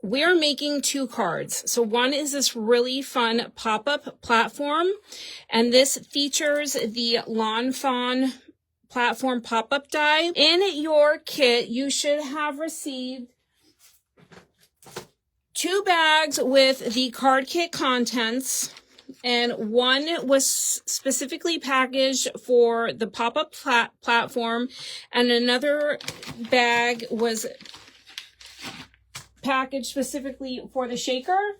We're making 2 cards. So one is this really fun pop-up platform, and this features the Lawn Fawn platform pop-up die. In your kit, you should have received 2 bags with the card kit contents, and one was specifically packaged for the pop-up platform, and another bag was packaged specifically for the shaker.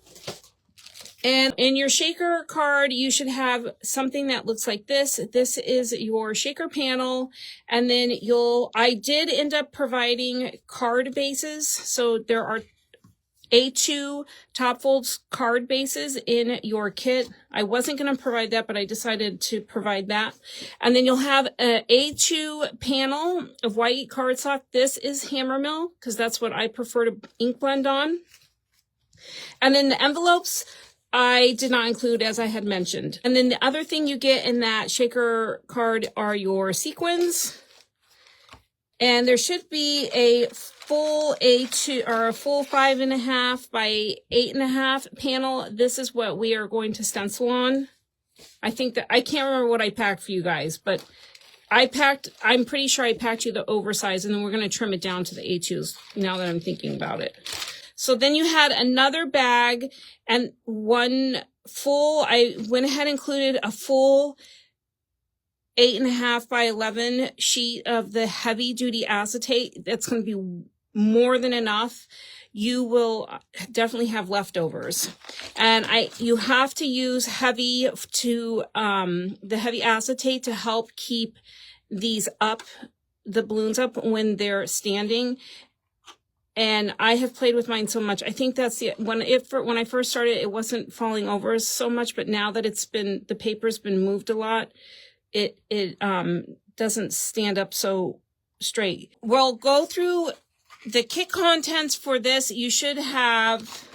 And in your shaker card, you should have something that looks like this. This is your shaker panel. And then I did end up providing card bases. So there are A2 top folds card bases in your kit. I wasn't going to provide that, but I decided to provide that. And then you'll have an A2 panel of white cardstock. This is hammer mill because that's what I prefer to ink blend on. And then the envelopes I did not include, as I had mentioned. And then the other thing you get in that shaker card are your sequins. And there should be a full A2 or a full 5.5 by 8.5 panel. This is what we are going to stencil on. I think that I can't remember what I packed for you guys, but I'm pretty sure I packed you the oversized, and then we're going to trim it down to the A2s now that I'm thinking about it. So then you had another bag and one full, I went ahead and included a full 8.5 by 11 sheet of the heavy duty acetate. That's going to be more than enough. You will definitely have leftovers. And you have to use the heavy acetate to help keep these up, the balloons up when they're standing. And I have played with mine so much. I think that's when I first started, it wasn't falling over so much, but now that the paper's been moved a lot, it doesn't stand up so straight. We'll go through the kit contents for this. You should have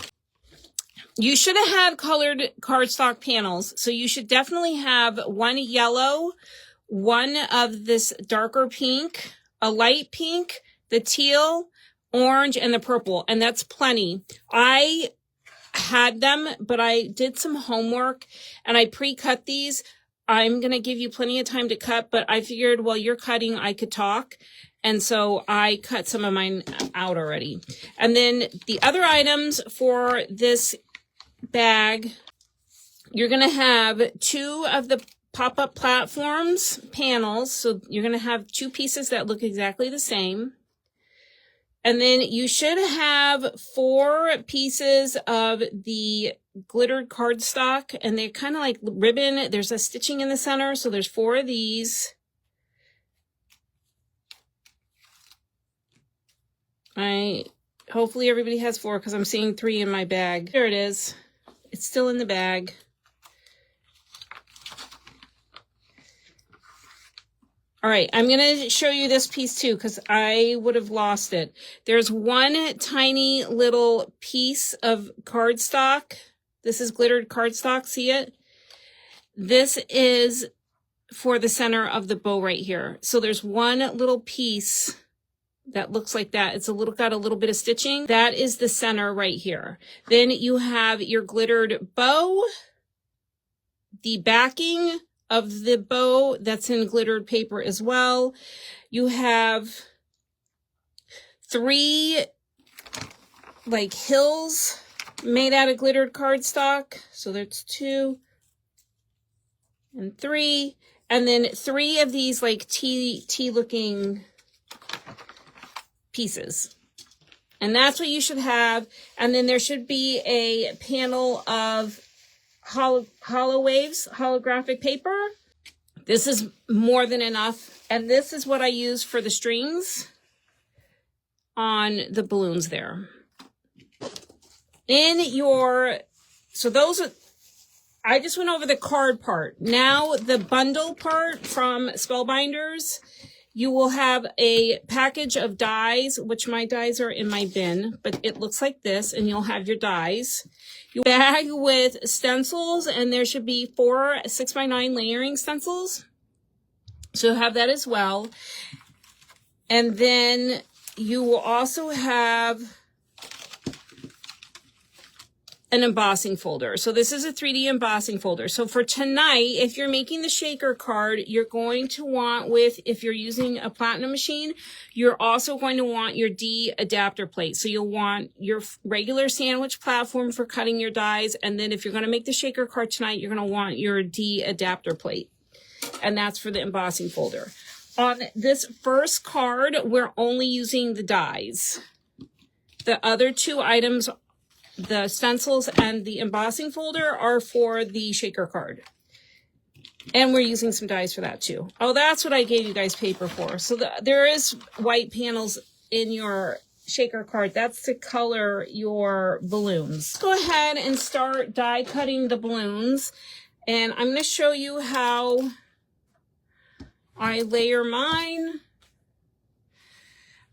had colored cardstock panels. So you should definitely have one yellow, one of this darker pink, a light pink, the teal, orange, and the purple. And that's plenty. I had them, but I did some homework and I pre-cut these. I'm going to give you plenty of time to cut, but I figured while you're cutting, I could talk. And so I cut some of mine out already. And then the other items for this bag, you're going to have 2 of the pop-up platforms panels. So you're going to have 2 pieces that look exactly the same. And then you should have 4 pieces of the glittered cardstock, and they're kind of like ribbon. There's a stitching in the center, so there's 4 of these. Hopefully everybody has 4 because I'm seeing 3 in my bag. There it is. It's still in the bag. All right, I'm going to show you this piece too because I would have lost it. There's one tiny little piece of cardstock. This is glittered cardstock, see it? This is for the center of the bow right here. So there's one little piece that looks like that. It's got a little bit of stitching. That is the center right here. Then you have your glittered bow, the backing of the bow that's in glittered paper as well. You have 3 like hills made out of glittered cardstock. So that's 2 and 3. And then 3 of these like T looking pieces. And that's what you should have. And then there should be a panel of holographic paper. This is more than enough. And this is what I use for the strings on the balloons there. So those are, I just went over the card part. Now the bundle part from Spellbinders, you will have a package of dies, which my dies are in my bin, but it looks like this, and you'll have your dies. You bag with stencils, and there should be 4 6x9 layering stencils. So you'll have that as well. And then you will also have an embossing folder. So this is a 3D embossing folder. So for tonight, if you're making the shaker card, you're going to want if you're using a platinum machine, you're also going to want your D adapter plate. So you'll want your regular sandwich platform for cutting your dies. And then if you're going to make the shaker card tonight, you're going to want your D adapter plate. And that's for the embossing folder. On this first card, we're only using the dies. The other two items, the stencils and the embossing folder, are for the shaker card. And we're using some dies for that too. Oh, that's what I gave you guys paper for. So there is white panels in your shaker card. That's to color your balloons. Go ahead and start die cutting the balloons. And I'm going to show you how I layer mine.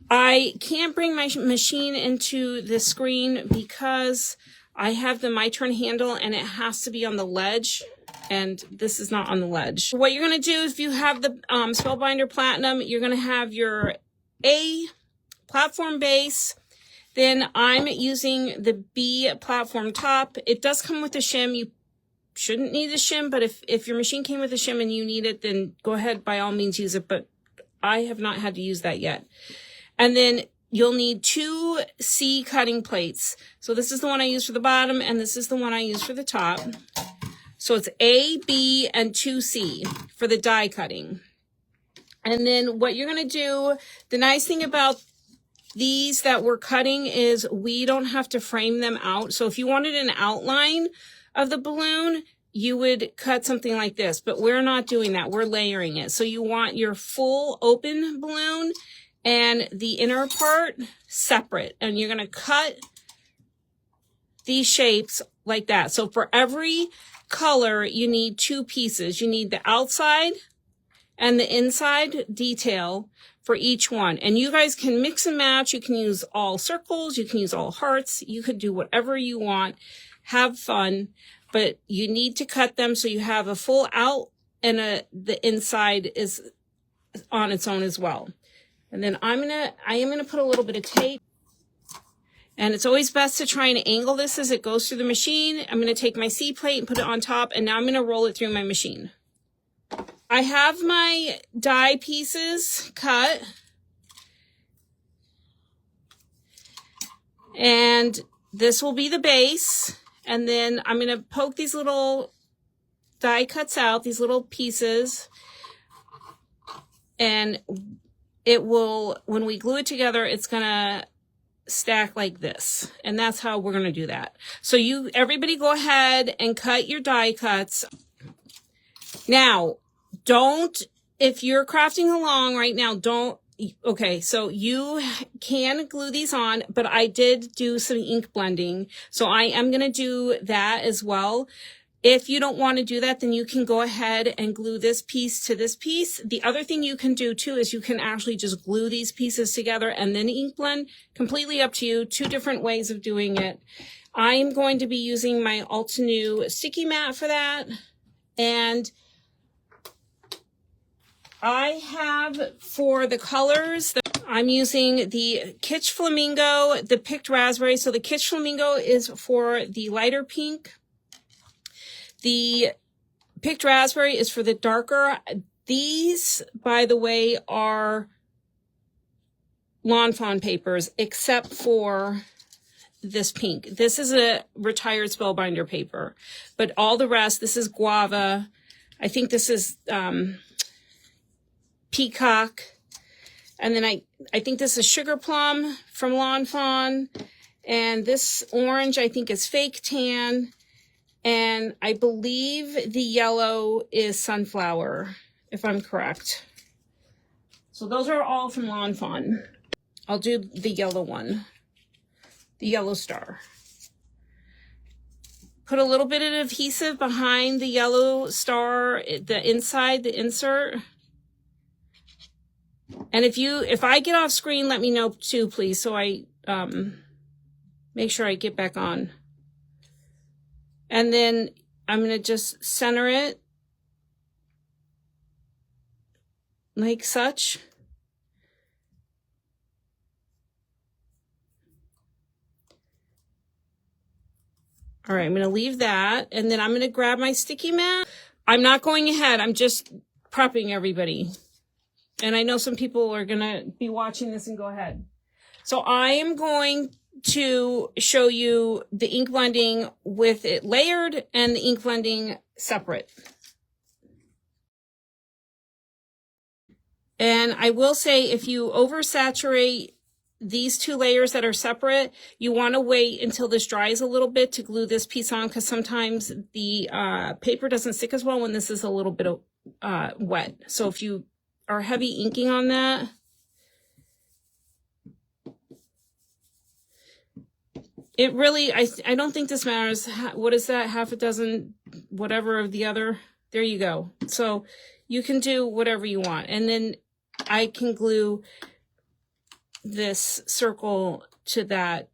I can't bring my machine into the screen because I have the My Turn handle and it has to be on the ledge, and this is not on the ledge. What you're going to do is, if you have the Spellbinder Platinum, you're going to have your A platform base. Then I'm using the B platform top. It does come with a shim. You shouldn't need a shim, but if your machine came with a shim and you need it, then go ahead, by all means use it, but I have not had to use that yet. And then you'll need 2 C cutting plates. So this is the one I use for the bottom, and this is the one I use for the top. So it's A, B, and 2C for the die cutting. And then what you're going to do, the nice thing about these that we're cutting is we don't have to frame them out. So if you wanted an outline of the balloon, you would cut something like this, but we're not doing that. We're layering it. So you want your full open balloon and the inner part separate. And you're going to cut these shapes like that. So for every color, you need 2 pieces. You need the outside and the inside detail for each one. And you guys can mix and match. You can use all circles. You can use all hearts. You could do whatever you want. Have fun. But you need to cut them so you have a full out, and the inside is on its own as well. And then I am gonna put a little bit of tape, and it's always best to try and angle this as it goes through the machine. I'm gonna take my C plate and put it on top, and now I'm gonna roll it through my machine. I have my die pieces cut, and this will be the base. And then I'm gonna poke these little die cuts out, these little pieces, and it will, when we glue it together, it's gonna stack like this. And that's how we're gonna do that. So everybody go ahead and cut your die cuts. Now, if you're crafting along right now, okay, so you can glue these on, but I did do some ink blending. So I am gonna do that as well. If you don't want to do that, then you can go ahead and glue this piece to this piece. The other thing you can do too is you can actually just glue these pieces together and then ink blend. Completely up to you. 2 different ways of doing it. I'm going to be using my Altenew sticky mat for that. And I have, for the colors, I'm using the Kitsch Flamingo, the picked raspberry. So the Kitsch Flamingo is for the lighter pink. The picked raspberry is for the darker. These, by the way, are Lawn Fawn papers, except for this pink. This is a retired Spellbinder paper, but all the rest, this is guava. I think this is peacock. And then I think this is sugar plum from Lawn Fawn. And this orange, I think, is fake tan. And I believe the yellow is sunflower, if I'm correct. So those are all from Lawn Fawn. I'll do the yellow one, the yellow star. Put a little bit of adhesive behind the yellow star, the inside, the insert. And if I get off screen, let me know too, please, so I make sure I get back on. And then I'm going to just center it like such. All right, I'm going to leave that. And then I'm going to grab my sticky mat. I'm not going ahead. I'm just prepping everybody. And I know some people are going to be watching this and go ahead. So I am going to show you the ink blending with it layered and the ink blending separate. And I will say, if you oversaturate these two layers that are separate, you want to wait until this dries a little bit to glue this piece on, because sometimes the paper doesn't stick as well when this is a little bit of wet. So if you are heavy inking on that, it really, I don't think this matters. What is that? Half a dozen, whatever of the other. There you go. So you can do whatever you want. And then I can glue this circle to that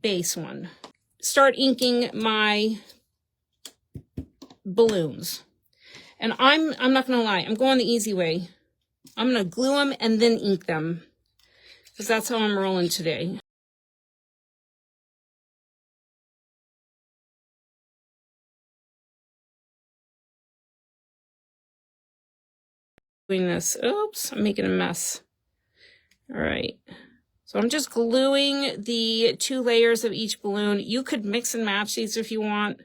base one. Start inking my balloons. And I'm not going to lie, I'm going the easy way. I'm going to glue them and then ink them, because that's how I'm rolling today. Doing this. Oops, I'm making a mess. All right. So I'm just gluing the two layers of each balloon. You could mix and match these if you want.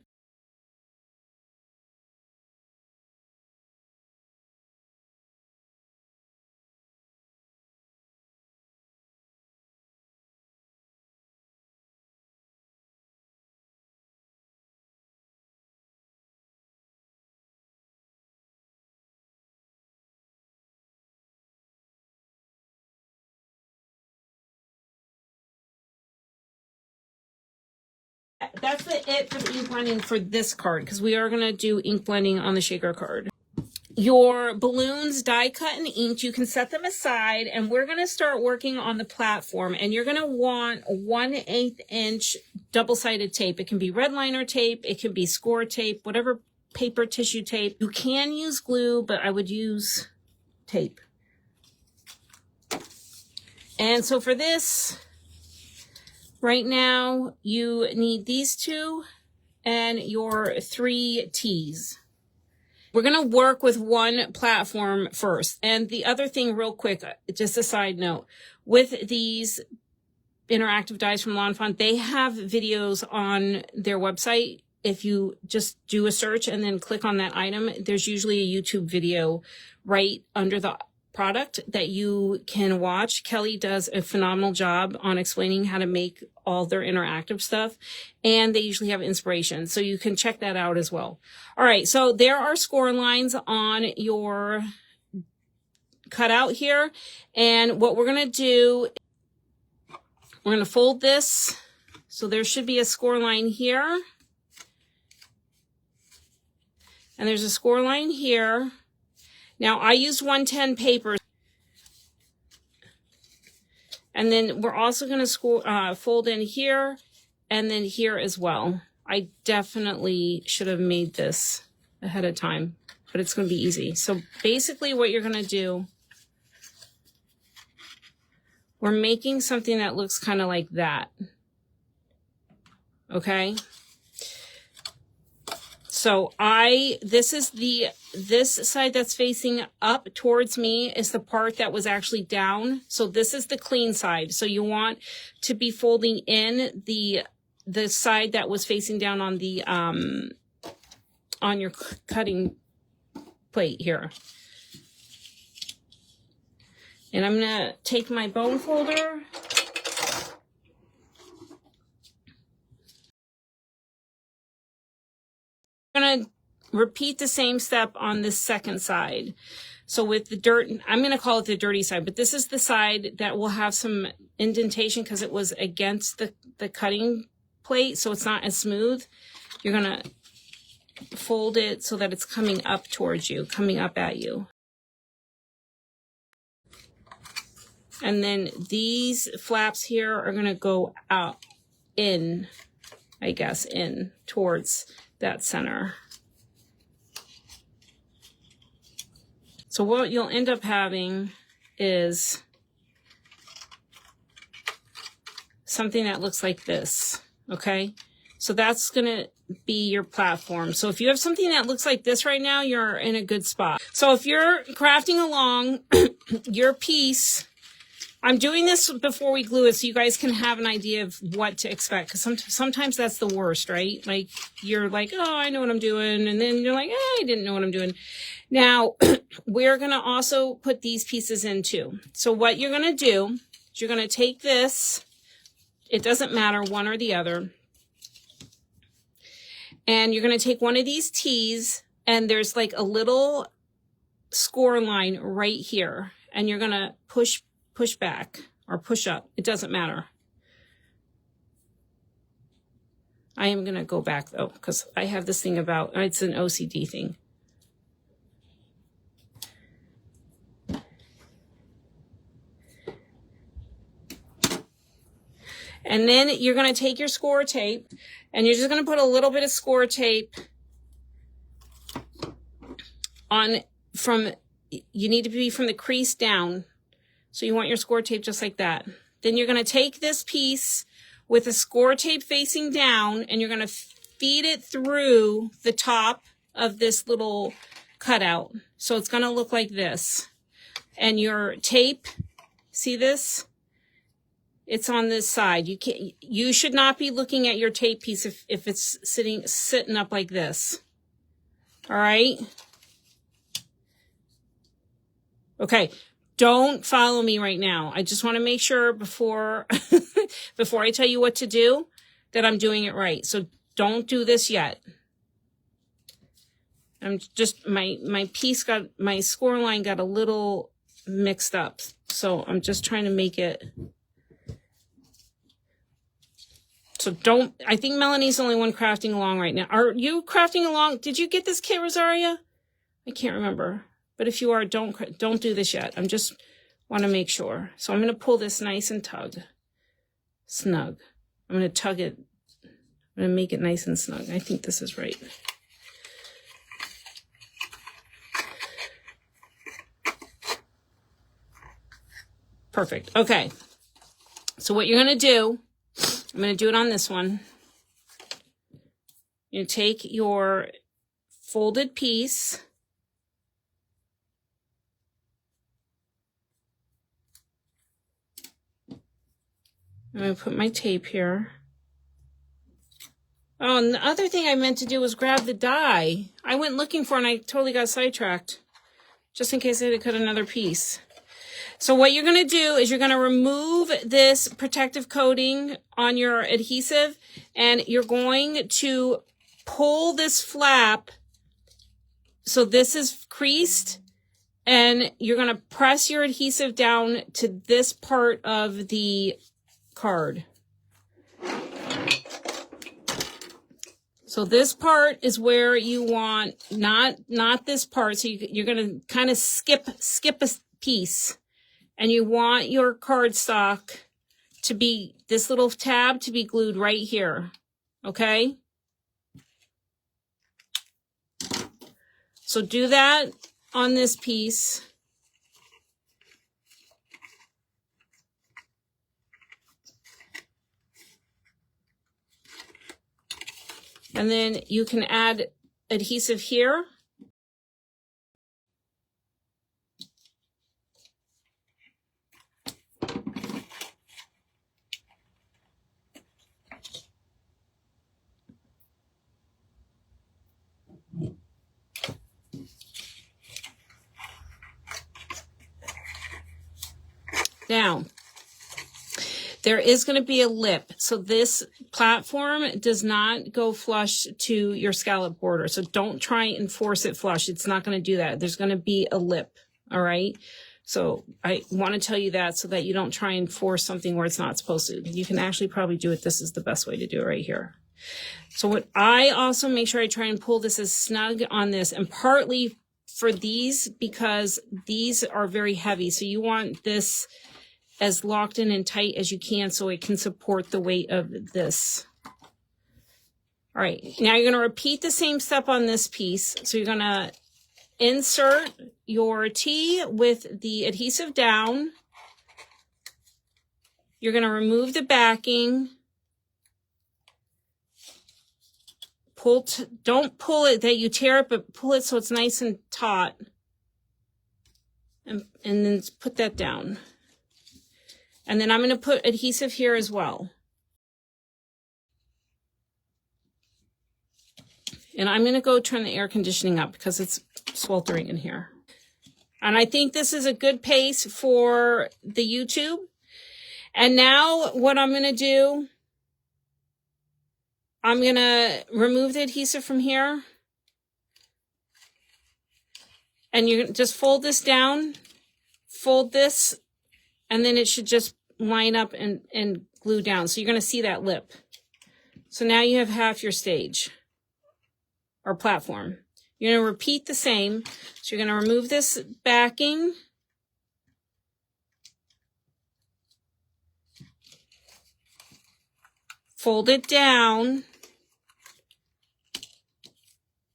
That's it for the ink blending for this card, because we are going to do ink blending on the shaker card. Your balloons die cut and inked, you can set them aside, and we're going to start working on the platform. And you're going to want 1/8 inch double-sided tape. It can be red liner tape, it can be score tape, whatever paper tissue tape. You can use glue, but I would use tape. And so for this, right now, you need these two and your 3 T's. We're going to work with one platform first. And the other thing, real quick, just a side note, with these interactive dies from Lawn Fawn, they have videos on their website. If you just do a search and then click on that item, there's usually a YouTube video right under the product that you can watch. Kelly does a phenomenal job on explaining how to make all their interactive stuff, and they usually have inspiration, so you can check that out as well. All right, so there are score lines on your cutout here, and what we're going to do, we're going to fold this, so there should be a score line here, and there's a score line here. Now, I used 110 paper. And then we're also going to fold in here and then here as well. I definitely should have made this ahead of time, but it's going to be easy. So basically what you're going to do, we're making something that looks kind of like that. Okay? So this side that's facing up towards me is the part that was actually down. So this is the clean side. So you want to be folding in the side that was facing down on the, on your cutting plate here. And I'm going to take my bone folder. I'm going to repeat the same step on this second side. So with the dirt, I'm going to call it the dirty side, but this is the side that will have some indentation because it was against the cutting plate, so it's not as smooth. You're going to fold it so that it's coming up towards you, coming up at you. And then these flaps here are going to go out in, I guess, in towards that center. So what you'll end up having is something that looks like this, okay? So that's going to be your platform. So if you have something that looks like this right now, you're in a good spot. So if you're crafting along your piece, I'm doing this before we glue it so you guys can have an idea of what to expect. Because sometimes that's the worst, right? Like, you're like, oh, I know what I'm doing. And then you're like, I didn't know what I'm doing. Now, we're going to also put these pieces in too. So what you're going to do is you're going to take this. It doesn't matter, one or the other. And you're going to take one of these T's, and there's like a little score line right here. And you're going to push back or push up. It doesn't matter. I am going to go back though, because I have this thing about, it's an OCD thing. And then you're going to take your score tape and you're just going to put a little bit of score tape on you need to be from the crease down. So you want your score tape just like that. Then you're going to take this piece with the score tape facing down and you're going to feed it through the top of this little cutout. So it's going to look like this. And your tape, see this? It's on this side. You should not be looking at your tape piece if it's sitting up like this. All right? Okay. Don't follow me right now. I just want to make sure before I tell you what to do that I'm doing it right. So don't do this yet. I'm just, my score line got a little mixed up. So I'm just trying to make it. So I think Melanie's the only one crafting along right now. Are you crafting along? Did you get this kit, Rosaria? I can't remember. But if you are, don't do this yet. I'm just want to make sure. So I'm going to pull this nice and snug. I'm going to tug it. I'm going to make it nice and snug. I think this is right. Perfect. Okay. So what you're going to do, I'm going to do it on this one. You take your folded piece. I'm going to put my tape here. Oh, and the other thing I meant to do was grab the die. I went looking for it and I totally got sidetracked. Just in case I had to cut another piece. So what you're going to do is you're going to remove this protective coating on your adhesive and you're going to pull this flap. So this is creased and you're going to press your adhesive down to this part of the card. So this part is where you want, not this part. So you're going to kind of skip a piece. And you want your cardstock to be, this little tab to be glued right here. Okay? So do that on this piece. And then you can add adhesive here. Now, there is going to be a lip. So this platform does not go flush to your scallop border. So don't try and force it flush. It's not going to do that. There's going to be a lip. All right. So I want to tell you that so that you don't try and force something where it's not supposed to. You can actually probably do it. This is the best way to do it right here. So what I also make sure I try and pull this as snug on this, and partly for these because these are very heavy. So you want this as locked in and tight as you can so it can support the weight of this. All right, now you're going to repeat the same step on this piece. So you're going to insert your T with the adhesive down. You're going to remove the backing. don't pull it that you tear it, but pull it so it's nice and taut. And then put that down. And then I'm going to put adhesive here as well. And I'm going to go turn the air conditioning up because it's sweltering in here. And I think this is a good pace for the YouTube. And now what I'm going to do, I'm going to remove the adhesive from here. And you just fold this down, fold this, and then it should just line up and glue down. So you're going to see that lip. So now you have half your stage or platform. You're going to repeat the same. So you're going to remove this backing. Fold it down.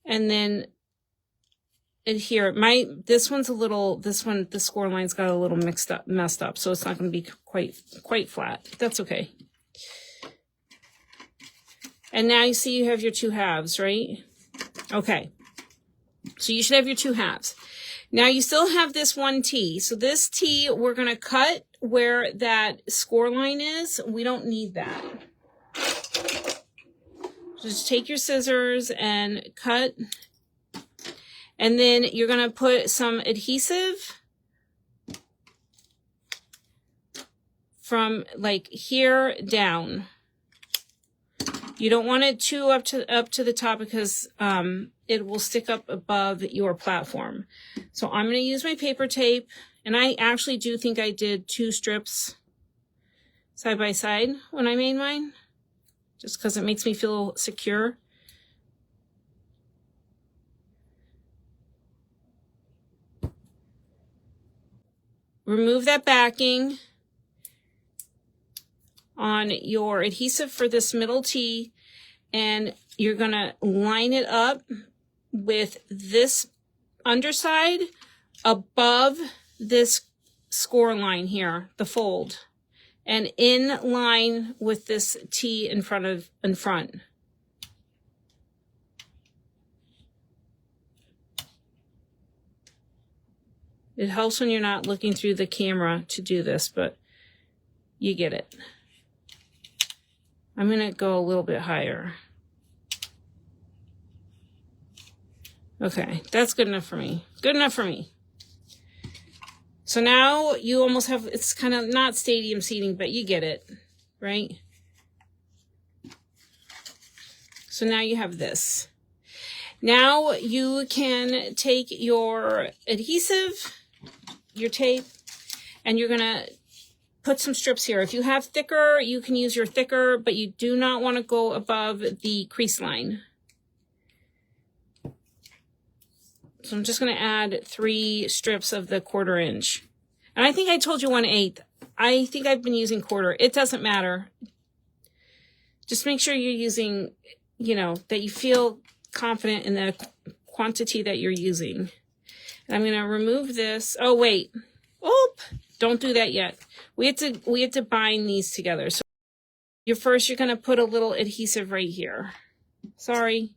And then adhere. This one's a little, the score line's got a little messed up. So it's not going to be quite flat. That's okay. And now you see you have your two halves, right? Okay. So you should have your two halves. Now you still have this one T. So this T, we're going to cut where that score line is. We don't need that. Just take your scissors and cut. And then you're going to put some adhesive from like here down. You don't want it too up to the top because it will stick up above your platform. So I'm going to use my paper tape, and I actually do think I did 2 strips side by side when I made mine, just because it makes me feel secure. Remove that backing on your adhesive for this middle T, and you're going to line it up with this underside above this score line here, the fold, and in line with this T in front. It helps when you're not looking through the camera to do this, but you get it. I'm going to go a little bit higher. Okay, that's good enough for me. Good enough for me. So now you almost have, it's kind of not stadium seating, but you get it, right? So now you have this. Now you can take your adhesive, your tape, and you're going to put some strips here. If you have thicker, you can use your thicker, but you do not want to go above the crease line. So I'm just going to add 3 strips of the 1/4 inch. And I think I told you 1/8. I think I've been using 1/4. It doesn't matter. Just make sure you're using, you know, that you feel confident in the quantity that you're using. And I'm going to remove this. Oh, wait. Oh, don't do that yet. We have to bind these together. So you're going to put a little adhesive right here. Sorry.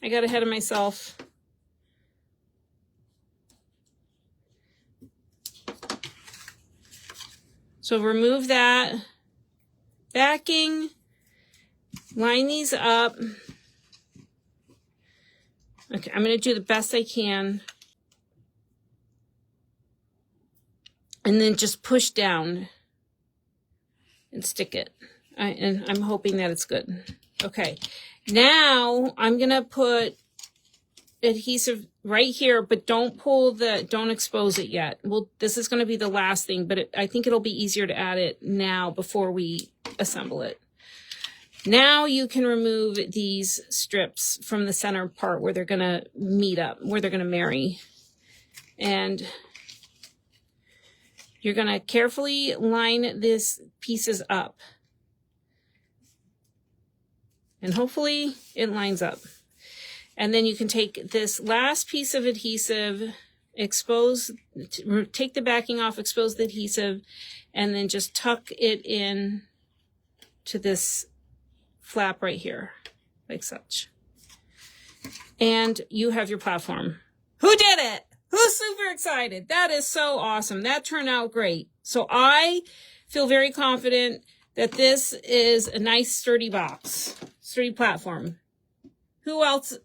I got ahead of myself. So remove that backing, line these up. Okay, I'm going to do the best I can. And then just push down and stick it. And I'm hoping that it's good. Okay, now I'm going to put adhesive right here, but don't expose it yet. Well, this is going to be the last thing, but I think it'll be easier to add it now before we assemble it. Now you can remove these strips from the center part where they're going to meet up, where they're going to marry. And you're going to carefully line these pieces up. And hopefully it lines up. And then you can take this last piece of adhesive, take the backing off, expose the adhesive, and then just tuck it in to this flap right here. like such. And you have your platform. Who did it? Who's super excited? That is so awesome. That turned out great. So I feel very confident that this is a nice sturdy box, sturdy platform. Who else?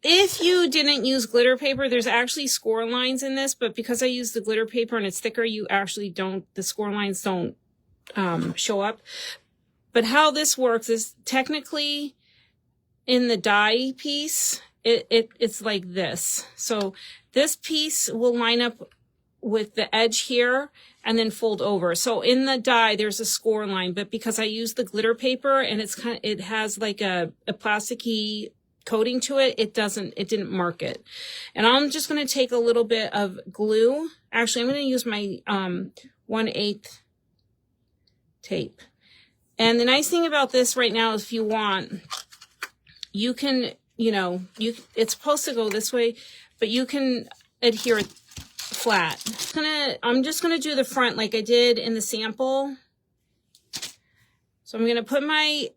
If you didn't use glitter paper, there's actually score lines in this, but because I use the glitter paper and it's thicker, you actually don't, the score lines don't show up. But how this works is technically in the die piece, it's like this. So this piece will line up with the edge here and then fold over. So in the die, there's a score line, but because I use the glitter paper and it has like a plasticky coating to it, it didn't mark it. And I'm just going to take a little bit of glue. Actually, I'm going to use my 1/8 tape. And the nice thing about this right now is if you want, you can, it's supposed to go this way, but you can adhere it flat. I'm just going to do the front like I did in the sample. So I'm going to put my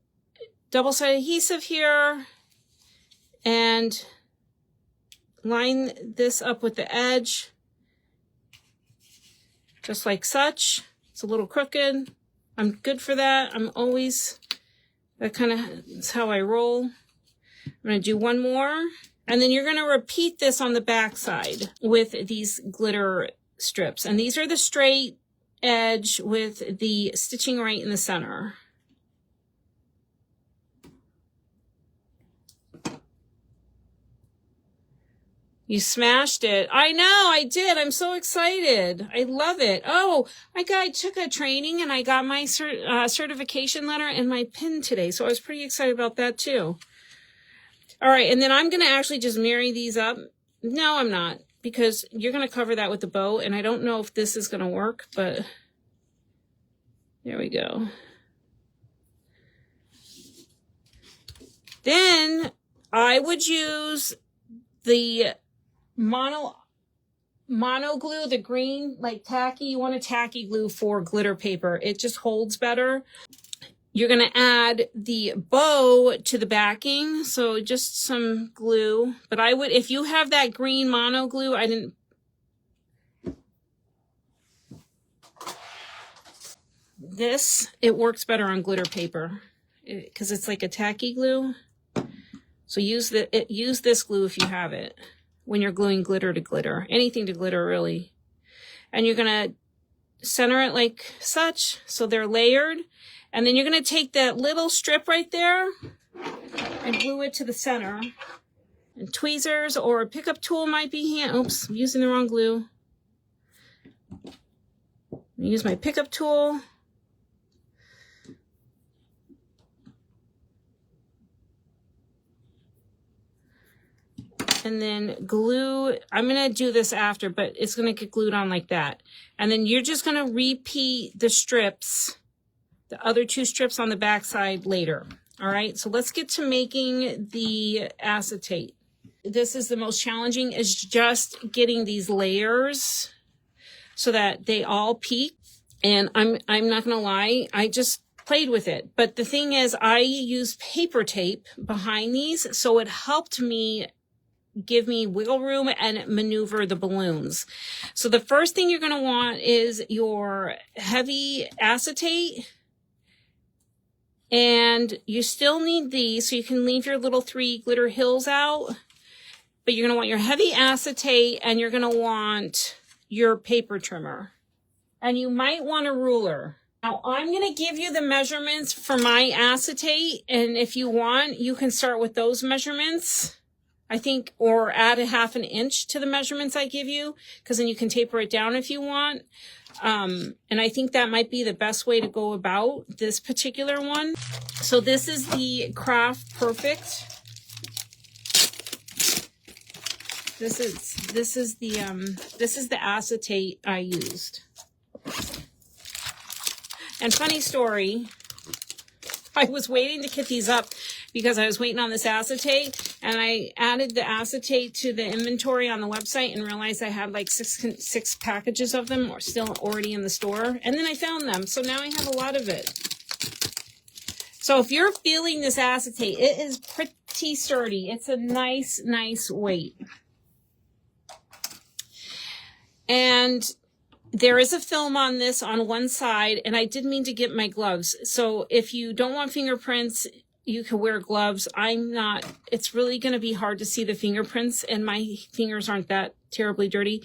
double-sided adhesive here and line this up with the edge, just like such. It's a little crooked. I'm good for that. That kind of is how I roll. I'm going to do one more. And then you're going to repeat this on the back side with these glitter strips. And these are the straight edge with the stitching right in the center. You smashed it. I know, I did. I'm so excited. I love it. Oh, I took a training and I got my certification letter and my pin today. So I was pretty excited about that too. All right, and then I'm going to actually just marry these up. No, I'm not, because you're going to cover that with the bow, and I don't know if this is going to work, but there we go. Then I would use the mono glue, the green, like tacky. You want a tacky glue for glitter paper. It just holds better. You're going to add the bow to the backing, so just some glue. But I would, if you have that green mono glue, it works better on glitter paper because it's like a tacky glue. So use this glue if you have it when you're gluing glitter to glitter, anything to glitter really. And you're going to center it like such, so they're layered. And then you're going to take that little strip right there and glue it to the center. And tweezers or a pickup tool might be oops, I'm using the wrong glue. Use my pickup tool. And then glue, I'm going to do this after, but it's going to get glued on like that. And then you're just going to repeat the strips, the other two strips on the back side later. All right, so let's get to making the acetate. This is the most challenging, is just getting these layers so that they all peak. And I'm not gonna lie, I just played with it. But the thing is, I use paper tape behind these, so it helped me give me wiggle room and maneuver the balloons. So the first thing you're gonna want is your heavy acetate. And you still need these, so you can leave your little 3 glitter hills out. But you're going to want your heavy acetate, and you're going to want your paper trimmer. And you might want a ruler. Now, I'm going to give you the measurements for my acetate. And if you want, you can start with those measurements, I think, or add a 1/2 inch to the measurements I give you, because then you can taper it down if you want. And I think that might be the best way to go about this particular one. So this is the Craft Perfect. This is the acetate I used. And funny story, I was waiting to kit these up because I was waiting on this acetate, and I added the acetate to the inventory on the website and realized I had like six packages of them still already in the store. And then I found them. So now I have a lot of it. So if you're feeling this acetate, it is pretty sturdy. It's a nice, nice weight. And there is a film on this on one side, and I did mean to get my gloves. So if you don't want fingerprints, you can wear gloves. It's really going to be hard to see the fingerprints, and my fingers aren't that terribly dirty.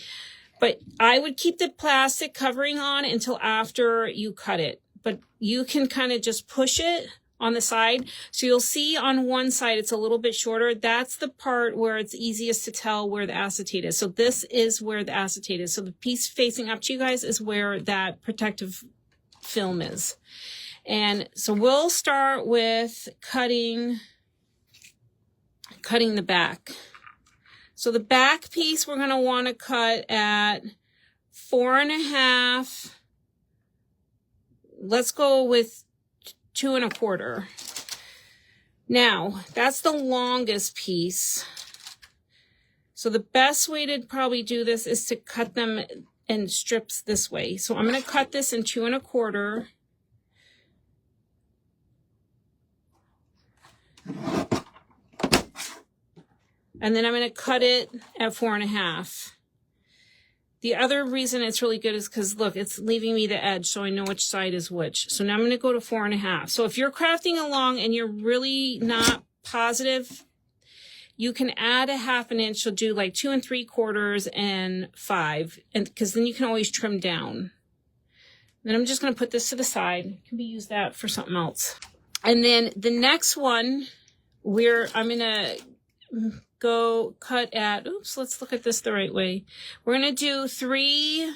But I would keep the plastic covering on until after you cut it. But you can kind of just push it on the side. So you'll see on one side it's a little bit shorter. That's the part where it's easiest to tell where the acetate is. So this is where the acetate is. So the piece facing up to you guys is where that protective film is. And so we'll start with cutting the back. So the back piece we're going to want to cut at 4.5. Let's go with 2 1/4. Now, that's the longest piece. So the best way to probably do this is to cut them in strips this way. So I'm going to cut this in 2 1/4. And then I'm going to cut it at 4.5. The other reason it's really good is because, look, it's leaving me the edge, so I know which side is which. So now I'm going to go to 4.5. So if you're crafting along and you're really not positive, you can add a 1/2 inch. So do like 2 3/4 and 5, and because then you can always trim down. Then I'm just going to put this to the side. It can be used that for something else. And then the next one, I'm going to go cut at, oops, let's look at this the right way. We're going to do 3,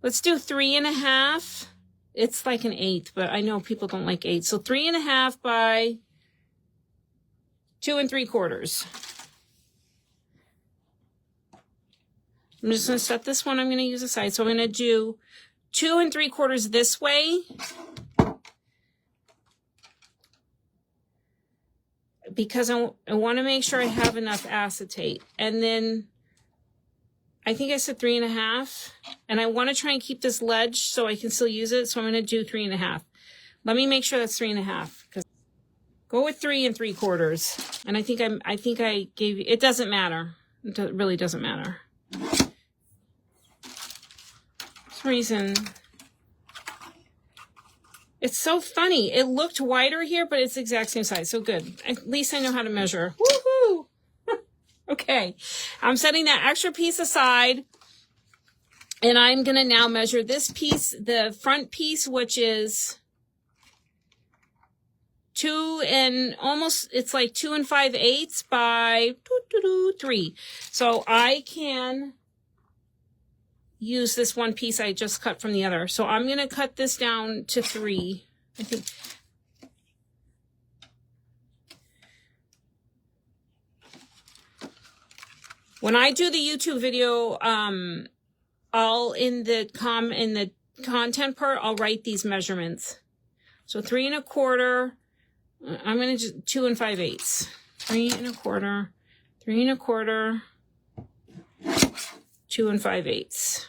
let's do 3.5. It's like an 1/8, but I know people don't like 8. So 3.5 by 2 3/4. I'm just going to set this one. I'm going to use a side. So I'm going to do 2 3/4 this way, because I want to make sure I have enough acetate. And then I think I said 3.5, and I want to try and keep this ledge so I can still use it. So I'm going to do 3.5. Let me make sure that's 3.5, because go with 3 3/4. And I think I gave you, it doesn't matter. It really doesn't matter. For some reason, it's so funny. It looked wider here, but it's the exact same size. So good. At least I know how to measure. Woohoo! Okay. I'm setting that extra piece aside. And I'm going to now measure this piece, the front piece, which is 2 and almost, it's like 2 5/8 by 3. So I can use this one piece I just cut from the other. So I'm going to cut this down to 3. I think. When I do the YouTube video, I'll in the content part, I'll write these measurements. So 3 1/4. I'm going to just 2 5/8. 3 1/4. 3 1/4. 2 5/8.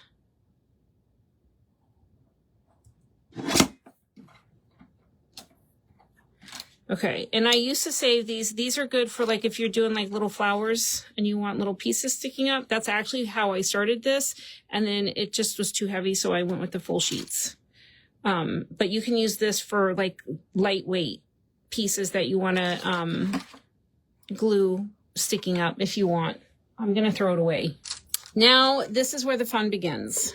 Okay, and I used to save these. These are good for like if you're doing like little flowers and you want little pieces sticking up. That's actually how I started this, and then it just was too heavy, so I went with the full sheets. But you can use this for like lightweight pieces that you want to glue sticking up if you want. I'm going to throw it away. Now, this is where the fun begins.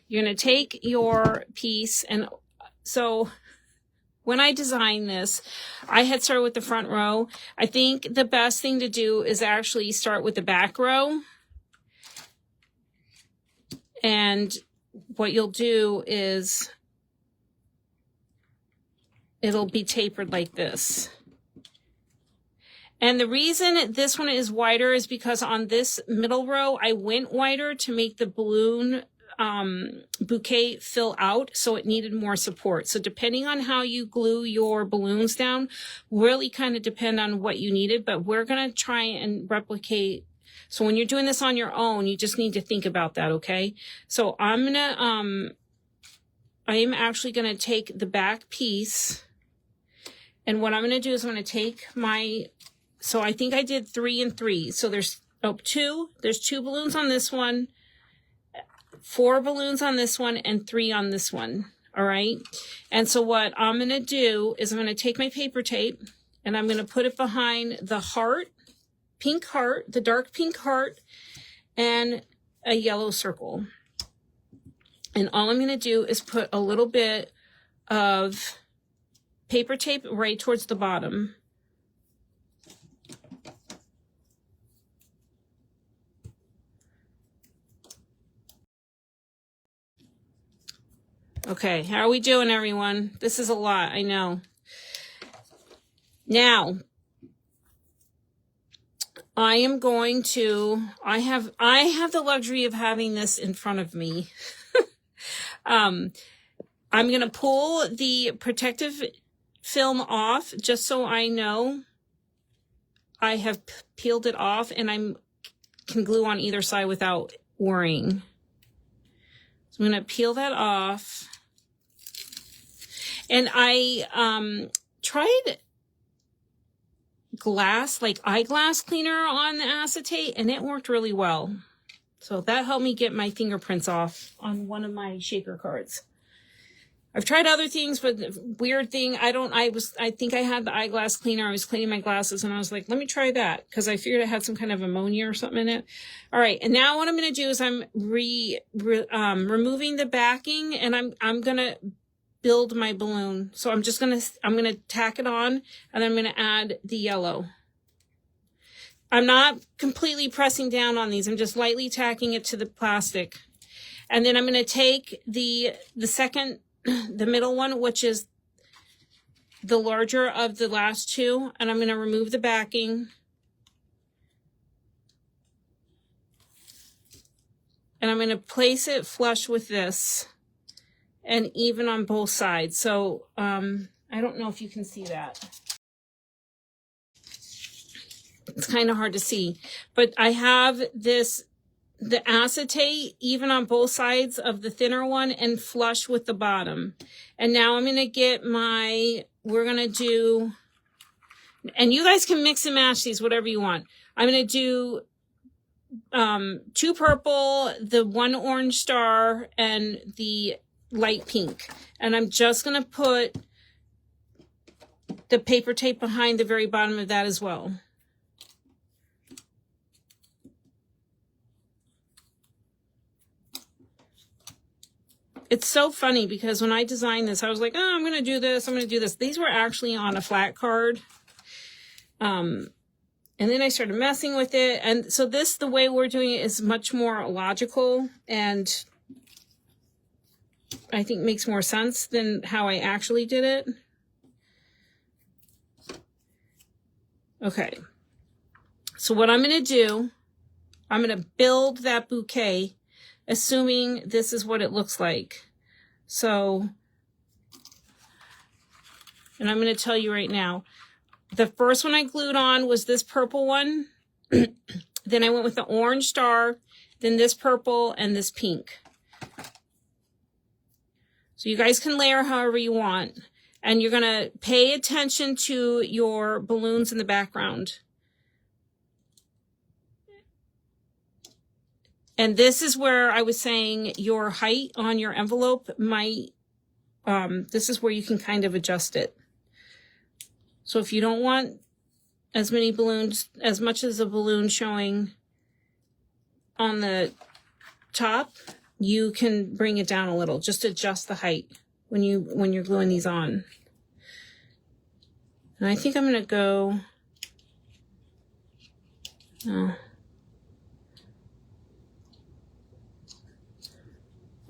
You're going to take your piece, and so when I designed this, I had started with the front row. I think the best thing to do is actually start with the back row. And what you'll do is it'll be tapered like this. And the reason this one is wider is because on this middle row, I went wider to make the balloon bouquet fill out, so it needed more support. So depending on how you glue your balloons down, really kind of depend on what you needed, but we're going to try and replicate. So when you're doing this on your own, you just need to think about that, okay? So I'm going to I am actually going to take the back piece, and what I'm going to do is I'm going to take my, so I think I did 3 and 3. So there's there's 2 balloons on this one, 4 balloons on this one, and 3 on this one. All right. And so what I'm going to do is I'm going to take my paper tape and I'm going to put it behind the heart, pink heart, the dark pink heart, and a yellow circle. And all I'm going to do is put a little bit of paper tape right towards the bottom. Okay, how are we doing, everyone? This is a lot, I know. Now, I am going to, I have the luxury of having this in front of me. I'm going to pull the protective film off just so I know I have peeled it off and I can glue on either side without worrying. So I'm going to peel that off. And I tried glass, like eyeglass cleaner on the acetate, and it worked really well. So that helped me get my fingerprints off on one of my shaker cards. I've tried other things, but the weird thing, I think I had the eyeglass cleaner. I was cleaning my glasses and I was like, let me try that, because I figured it had some kind of ammonia or something in it. All right. And now what I'm going to do is I'm removing the backing, and I'm going to build my balloon. So I'm going to tack it on, and I'm going to add the yellow. I'm not completely pressing down on these. I'm just lightly tacking it to the plastic. And then I'm going to take the second, the middle one, which is the larger of the last 2, and I'm going to remove the backing. And I'm going to place it flush with this and even on both sides. So I don't know if you can see that. It's kind of hard to see, but I have the acetate even on both sides of the thinner one and flush with the bottom. And now I'm going to get we're going to do, and you guys can mix and match these, whatever you want. I'm going to do 2 purple, the 1 orange star, and the light pink. And I'm just going to put the paper tape behind the very bottom of that as well. It's so funny because when I designed this, I was like, oh, I'm going to do this. I'm going to do this. These were actually on a flat card. And then I started messing with it. And so the way we're doing it is much more logical and I think makes more sense than how I actually did it. Okay. So what I'm going to do, I'm going to build that bouquet, assuming this is what it looks like. So, and I'm going to tell you right now, the first one I glued on was this purple one. Then I went with the orange star, then this purple, and this pink. So you guys can layer however you want. And you're going to pay attention to your balloons in the background. And this is where I was saying your height on your envelope might, this is where you can kind of adjust it. So if you don't want as many balloons, as much as a balloon showing on the top, you can bring it down a little. Just adjust the height when you're gluing these on. And I think I'm going to go,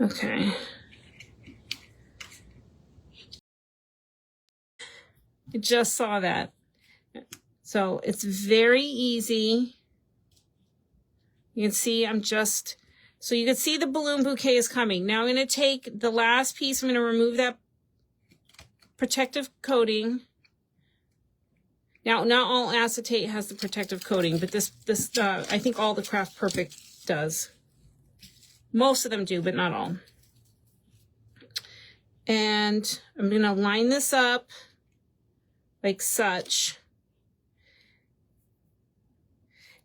okay. I just saw that. So it's very easy. You can see so you can see the balloon bouquet is coming. Now I'm going to take the last piece. I'm going to remove that protective coating. Now, not all acetate has the protective coating, but this I think all the Craft Perfect does. Most of them do, but not all. And I'm going to line this up like such.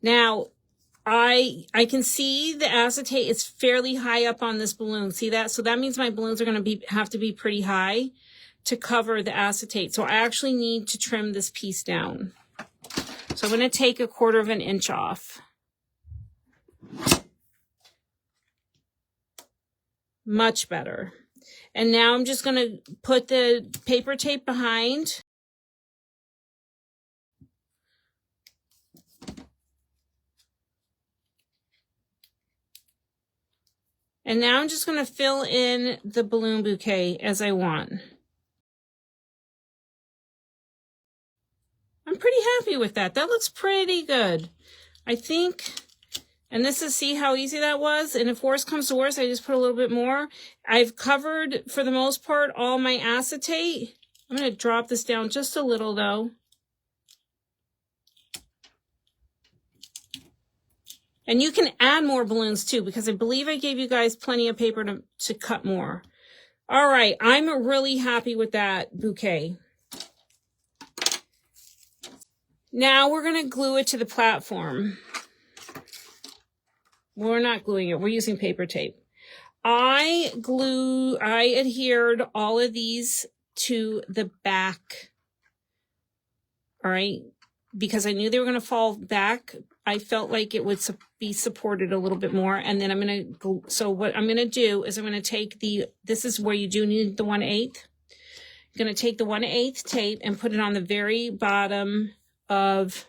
Now, I can see the acetate is fairly high up on this balloon. See that? So that means my balloons are going to have to be pretty high to cover the acetate. So I actually need to trim this piece down. So I'm going to take 1/4 inch off. Much better. And now I'm just going to put the paper tape behind. And now I'm just going to fill in the balloon bouquet as I want. I'm pretty happy with that. That looks pretty good. I think, and this is, see how easy that was? And if worse comes to worse, I just put a little bit more. I've covered, for the most part, all my acetate. I'm going to drop this down just a little, though. And you can add more balloons too, because I believe I gave you guys plenty of paper to cut more. All right, I'm really happy with that bouquet. Now we're going to glue it to the platform. We're not gluing it, we're using paper tape. I adhered all of these to the back. All right, because I knew they were going to fall back. I felt like it would be supported a little bit more. And then I'm going to, so what I'm going to do is I'm going to take this is where you do need the 1/8. I'm going to take the 1/8 tape and put it on the very bottom of,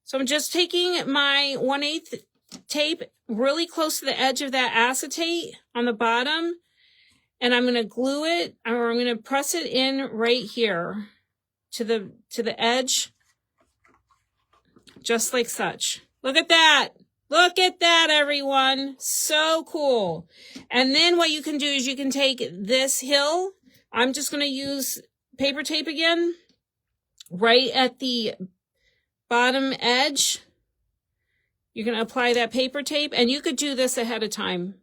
so I'm just taking my 1/8 tape really close to the edge of that acetate on the bottom. And I'm going to glue it, or I'm going to press it in right here to the edge, just like such. Look at that. Look at that, everyone. So cool. And then what you can do is you can take this hill. I'm just going to use paper tape again, right at the bottom edge. You're going to apply that paper tape, and you could do this ahead of time.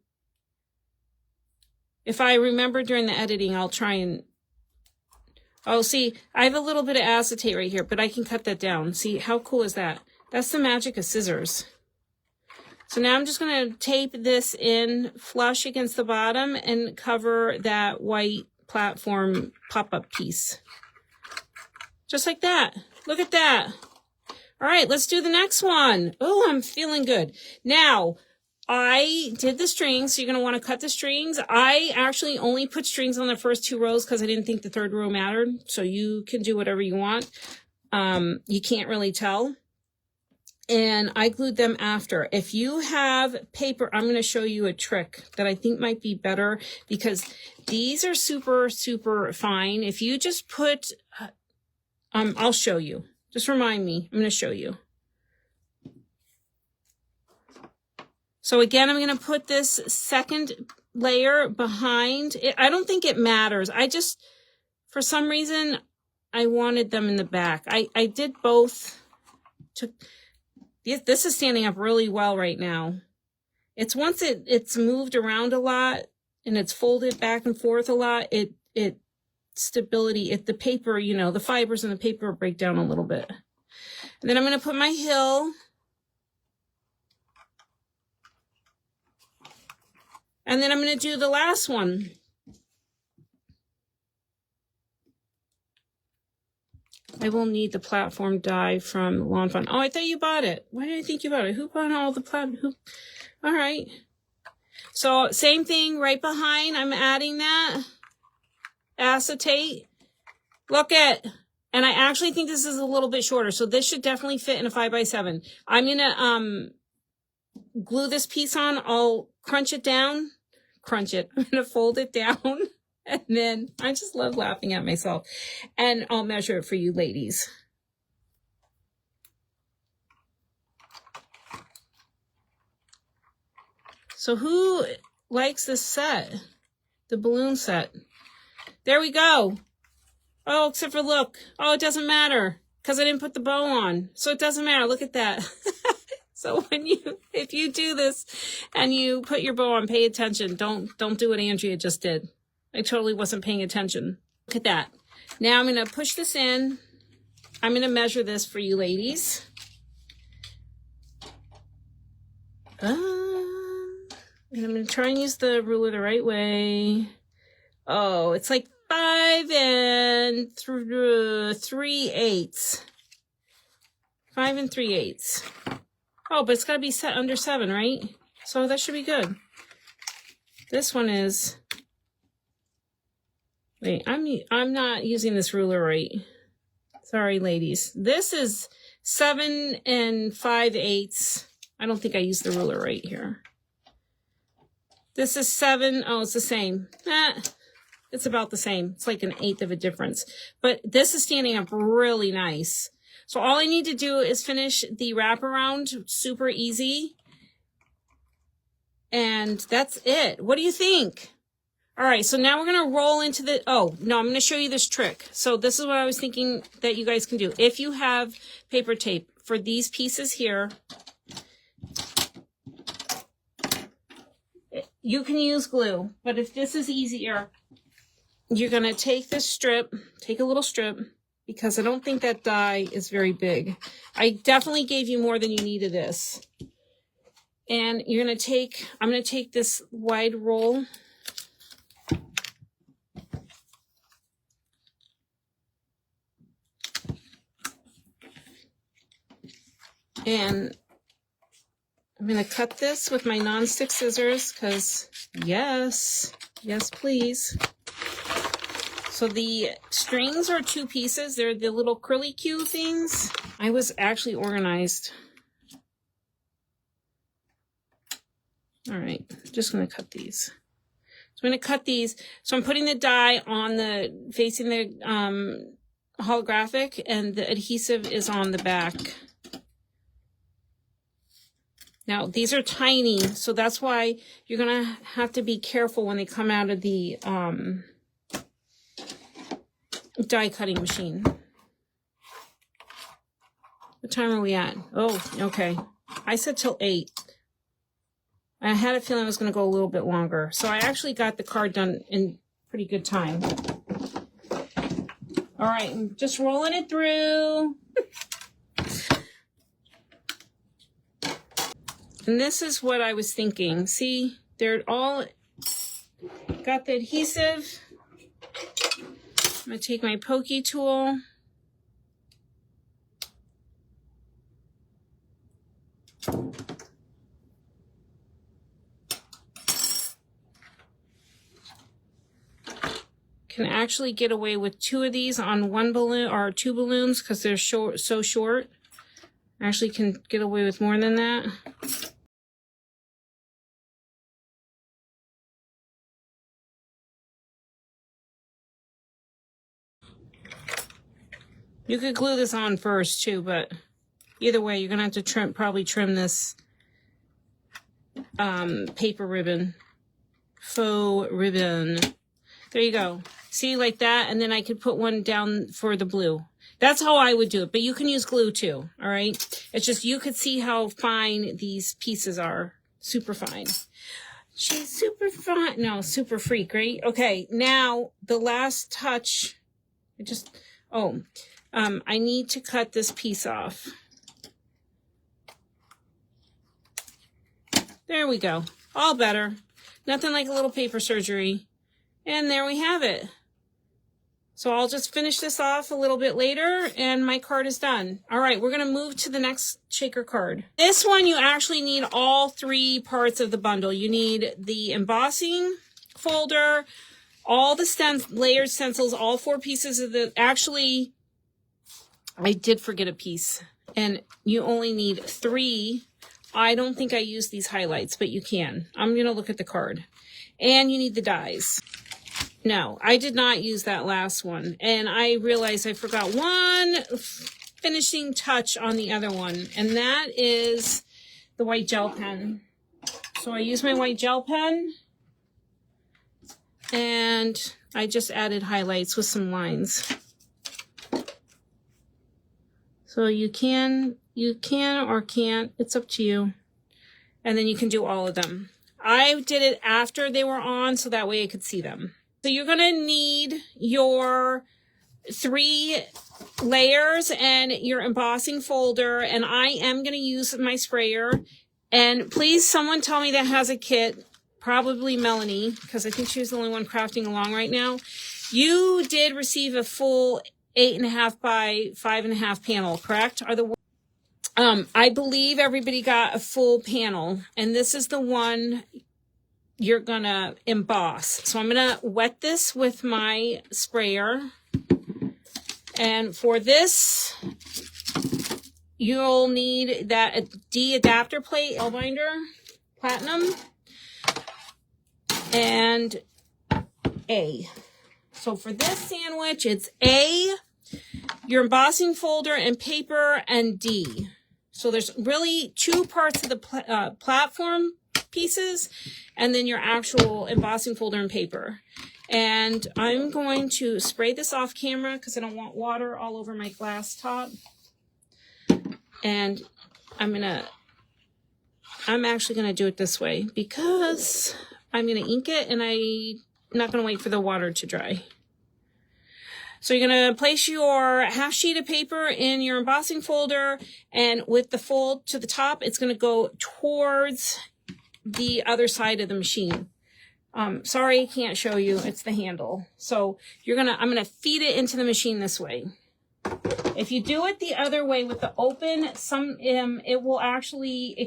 If I remember during the editing, I'll try and, oh, see, I have a little bit of acetate right here, but I can cut that down. See, how cool is that? That's the magic of scissors. So now I'm just going to tape this in flush against the bottom and cover that white platform pop-up piece. Just like that. Look at that. All right, let's do the next one. Oh, I'm feeling good. Now, I did the strings, so you're going to want to cut the strings. I actually only put strings on the first 2 rows because I didn't think the 3rd row mattered. So you can do whatever you want. You can't really tell. And I glued them after. If you have paper, I'm going to show you a trick that I think might be better, because these are super, super fine. If you just put, I'll show you. Just remind me. I'm going to show you. So again, I'm going to put this second layer behind it. I don't think it matters. I just, for some reason, I wanted them in the back. I did both. This is standing up really well right now. It's once it's moved around a lot and it's folded back and forth a lot, stability, the paper, you know, the fibers in the paper break down a little bit. And then I'm going to put my hill. And then I'm going to do the last one. I will need the platform die from Lawn Fawn. Oh, I thought you bought it. Why did I think you bought it? Who bought all the platform? All right. So same thing right behind. I'm adding that acetate. Look at, and I actually think this is a little bit shorter. So this should definitely fit in a 5x7. I'm going to glue this piece on. I'll crunch it down. I'm going to fold it down. And then I just love laughing at myself. And I'll measure it for you ladies. So who likes this set? The balloon set. There we go. Oh, except for look. Oh, it doesn't matter because I didn't put the bow on. So it doesn't matter. Look at that. So if you do this and you put your bow on, pay attention. Don't do what Andrea just did. I totally wasn't paying attention. Look at that. Now I'm going to push this in. I'm going to measure this for you ladies. And I'm going to try and use the ruler the right way. Oh, it's like 5 3/8. 5 3/8. Oh, but it's got to be set under 7, right? So that should be good. This one is... Wait, I'm not using this ruler right. Sorry, ladies. This is 7 5/8. I don't think I used the ruler right here. This is 7. Oh, it's the same. It's about the same. It's like 1/8 of a difference. But this is standing up really nice. So all I need to do is finish the wraparound. Super easy. And that's it. What do you think? All right, so now we're going to roll into the... Oh, no, I'm going to show you this trick. So this is what I was thinking that you guys can do. If you have paper tape for these pieces here, you can use glue. But if this is easier, you're going to take this strip, take a little strip, because I don't think that die is very big. I definitely gave you more than you needed this. And you're going to take... I'm going to take this wide roll... And I'm going to cut this with my non-stick scissors because, yes, please. So the strings are 2 pieces. They're the little curly Q things. I was actually organized. All right, just going to cut these. So I'm going to cut these. So I'm putting the die on the, facing the holographic, and the adhesive is on the back. Now, these are tiny, so that's why you're going to have to be careful when they come out of the die cutting machine. What time are we at? Oh, okay. I said till 8. I had a feeling I was going to go a little bit longer. So I actually got the card done in pretty good time. All right, I'm just rolling it through. And this is what I was thinking. See, they're all got the adhesive. I'm going to take my pokey tool. Can actually get away with 2 of these on 1 balloon or 2 balloons because they're so short. Actually can get away with more than that. You could glue this on first too, but either way, you're gonna have to probably trim this paper ribbon, faux ribbon. There you go. See, like that, and then I could put one down for the blue. That's how I would do it, but you can use glue too, all right? It's just you could see how fine these pieces are. Super fine. She's super fine. No, super freak, right? Okay, now the last touch. I need to cut this piece off. There we go. All better. Nothing like a little paper surgery. And there we have it. So I'll just finish this off a little bit later and my card is done. All right, we're going to move to the next shaker card. This one, you actually need all 3 parts of the bundle. You need the embossing folder, all the layered stencils, all 4 pieces of the... Actually, I did forget a piece. And you only need 3. I don't think I used these highlights, but you can. I'm going to look at the card. And you need the dies. No, I did not use that last one. And I realized I forgot one finishing touch on the other one. And that is the white gel pen. So I use my white gel pen. And I just added highlights with some lines. So you can or can't. It's up to you. And then you can do all of them. I did it after they were on, so that way I could see them. So you're gonna need your 3 layers and your embossing folder, and I am gonna use my sprayer. And please, someone tell me that has a kit, probably Melanie, because I think she was the only one crafting along right now. You did receive a full 8.5 by 5.5 panel, correct? I believe everybody got a full panel, and this is the one you're gonna emboss. So I'm gonna wet this with my sprayer. And for this, you'll need that D adapter plate, L binder, platinum, and A. So for this sandwich, it's A, your embossing folder and paper, and D. So there's really 2 parts of the platform pieces, and then your actual embossing folder and paper. And I'm going to spray this off camera because I don't want water all over my glass top. And I'm actually gonna do it this way because I'm gonna ink it, and I'm not gonna wait for the water to dry. So you're gonna place your half sheet of paper in your embossing folder, and with the fold to the top, it's gonna go towards the other side of the machine. Sorry, I can't show you. It's the handle. So I'm gonna feed it into the machine this way. If you do it the other way with the open, it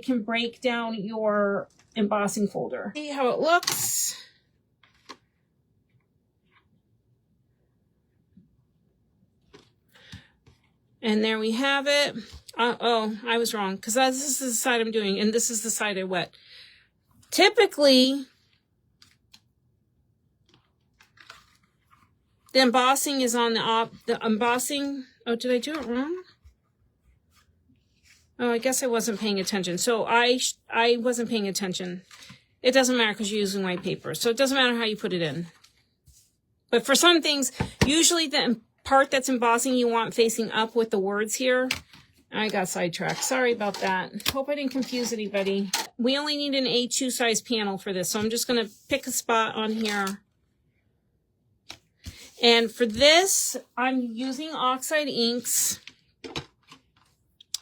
can break down your embossing folder. See how it looks. And there we have it. Oh, I was wrong, because this is the side I'm doing, and this is the side I wet. Typically, the embossing is on the embossing. Oh, did I do it wrong? Oh, I guess I wasn't paying attention. So I wasn't paying attention. It doesn't matter because you're using white paper. So it doesn't matter how you put it in. But for some things, usually the part that's embossing you want facing up with the words here. I got sidetracked. Sorry about that. Hope I didn't confuse anybody. We only need an A2 size panel for this. So I'm just going to pick a spot on here. And for this, I'm using oxide inks.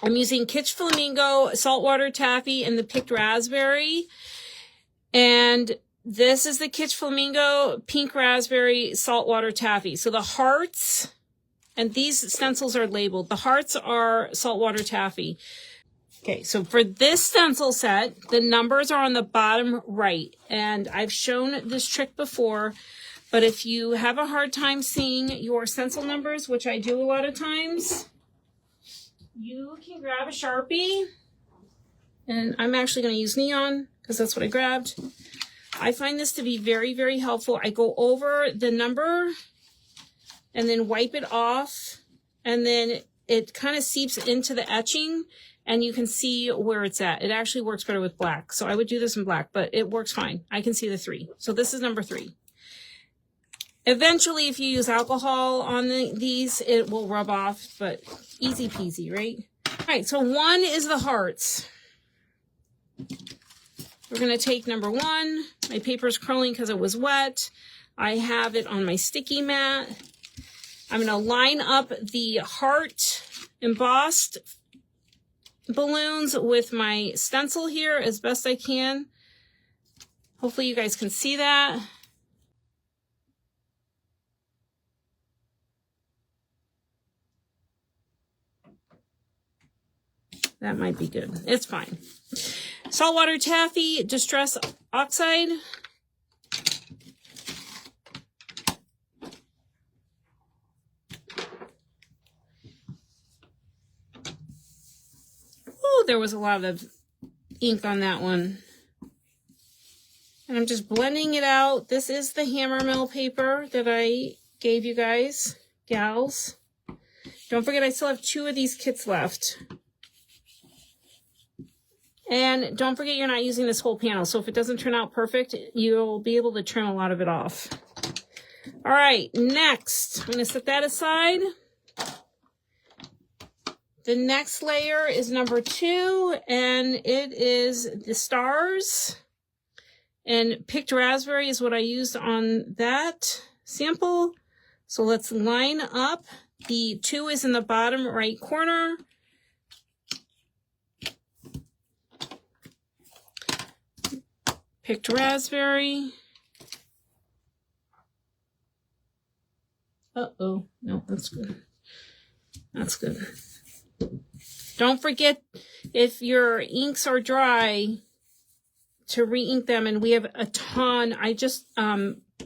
I'm using Kitsch Flamingo, Saltwater Taffy, and the Picked Raspberry. And this is the Kitsch Flamingo, Pink Raspberry, Saltwater Taffy. So the hearts, and these stencils are labeled. The hearts are Saltwater Taffy. Okay, so for this stencil set, the numbers are on the bottom right. And I've shown this trick before. But if you have a hard time seeing your stencil numbers, which I do a lot of times, you can grab a Sharpie. And I'm actually going to use neon because that's what I grabbed. I find this to be very, very helpful. I go over the number and then wipe it off. And then it kind of seeps into the etching and you can see where it's at. It actually works better with black. So I would do this in black, but it works fine. I can see the 3. So this is number 3. Eventually, if you use alcohol on these, it will rub off, but easy peasy, right? All right, so 1 is the hearts. We're going to take number 1. My paper's curling because it was wet. I have it on my sticky mat. I'm going to line up the heart embossed balloons with my stencil here as best I can. Hopefully you guys can see that. That might be good. It's fine. Saltwater Taffy, Distress Oxide. Oh, there was a lot of ink on that one. And I'm just blending it out. This is the hammer mill paper that I gave you guys, gals. Don't forget, I still have 2 of these kits left. And don't forget you're not using this whole panel. So if it doesn't turn out perfect, you'll be able to trim a lot of it off. All right, next, I'm going to set that aside. The next layer is number 2, and it is the stars. And picked raspberry is what I used on that sample. So let's line up. The 2 is in the bottom right corner. Picked raspberry. Uh-oh. No, that's good. That's good. Don't forget, if your inks are dry, to re-ink them. And we have a ton. I just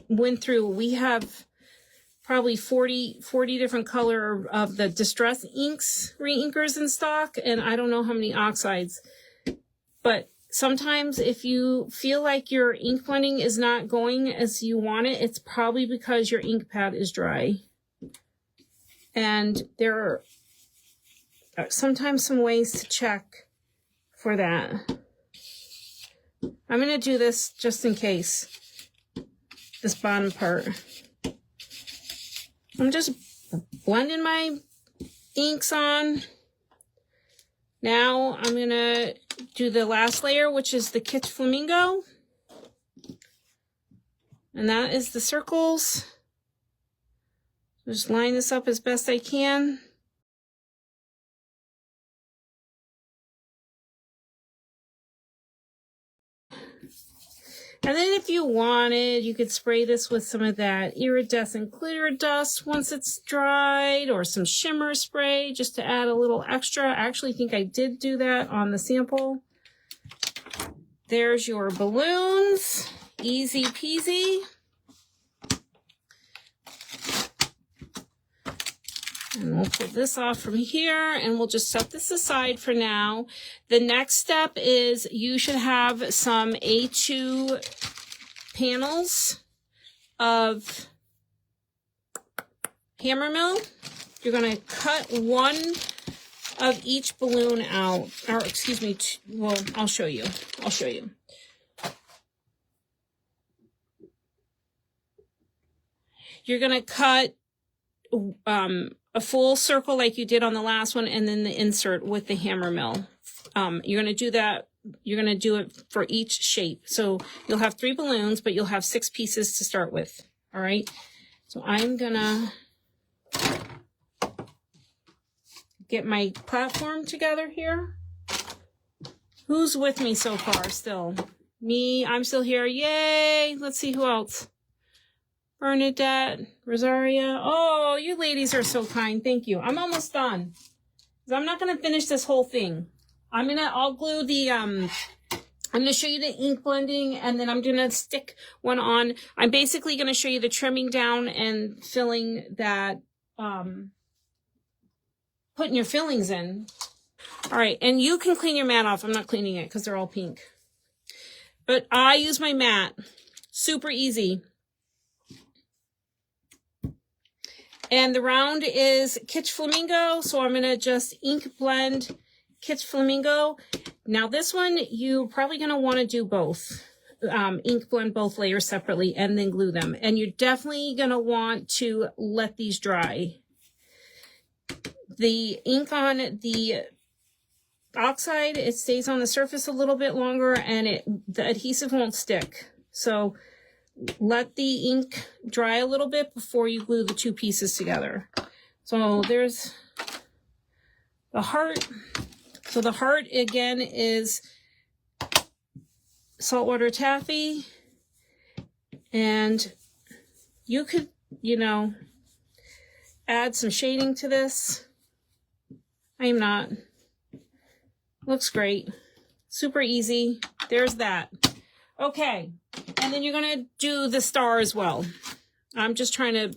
went through. We have probably 40 different color of the distress inks, re-inkers in stock. And I don't know how many oxides. But sometimes if you feel like your ink blending is not going as you want it, it's probably because your ink pad is dry. And there are sometimes some ways to check for that. I'm going to do this just in case, this bottom part. I'm just blending my inks on. Now I'm going to do the last layer, which is the Kitsch Flamingo. And that is the circles. Just line this up as best I can. And then if you wanted, you could spray this with some of that iridescent glitter dust once it's dried, or some shimmer spray just to add a little extra. I actually think I did do that on the sample. There's your balloons. Easy peasy. And we'll pull this off from here, and we'll just set this aside for now. The next step is you should have some A2 panels of hammer mill. You're going to cut one of each balloon out, or excuse me, well, I'll show you. I'll show you. You're going to cut a full circle like you did on the last one, and then the insert with the hammer mill. You're going to do that. You're going to do it for each shape. So you'll have 3 balloons, but you'll have 6 pieces to start with. All right. So I'm going to get my platform together here. Who's with me so far still? Me. I'm still here. Yay. Let's see who else. Bernadette, Rosaria. Oh, you ladies are so kind. Thank you. I'm almost done. I'm not going to finish this whole thing. I'll glue the, I'm going to show you the ink blending, and then I'm going to stick one on. I'm basically going to show you the trimming down and filling that, putting your fillings in. All right. And you can clean your mat off. I'm not cleaning it because they're all pink. But I use my mat. Super easy. And the round is Kitsch Flamingo, so I'm going to just ink blend Kitsch Flamingo. Now this one, you're probably going to want to do both. Ink blend both layers separately and then glue them. And you're definitely going to want to let these dry. The ink on the oxide, it stays on the surface a little bit longer, and the adhesive won't stick. So let the ink dry a little bit before you glue the 2 pieces together. So there's the heart. So the heart, again, is saltwater taffy. And you could, add some shading to this. I'm not. Looks great. Super easy. There's that. Okay. And then you're going to do the star as well. I'm just trying to,